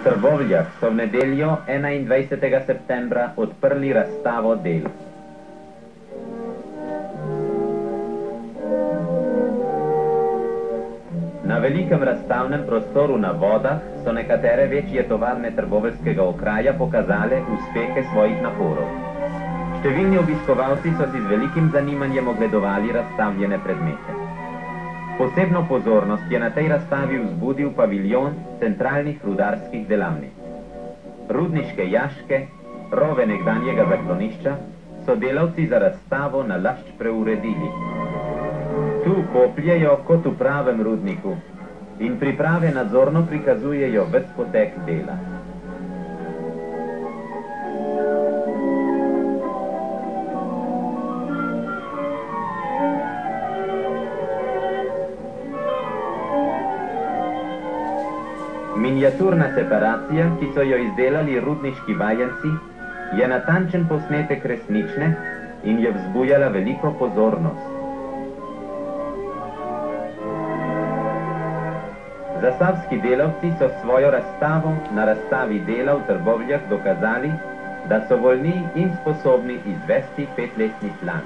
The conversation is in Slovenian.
Trbovljah so v nedeljo 21. septembra odprli razstavo del. Na velikem razstavnem prostoru na Vodah so nekatere večje tovarne trboveljskega okraja pokazale uspehe svojih naporov. Številni obiskovalci so si z velikim zanimanjem ogledovali razstavljene predmete. Posebno pozornost je na tej razstavi vzbudil paviljon centralnih rudarskih delavnic. Rudniške jaške, rove nekdanjega zaklonišča, so delavci za razstavo nalašč preuredili. Tu kopljejo kot v pravem rudniku in priprave nadzorno prikazujejo ves potek dela. Miniaturna separacija, ki so jo izdelali rudniški vajenci, je natančen posnetek resnične in je vzbujala veliko pozornost. Zasavski delavci so svojo razstavo na razstavi dela v Trbovljah dokazali, da so voljni in sposobni izvesti 5-letni plan.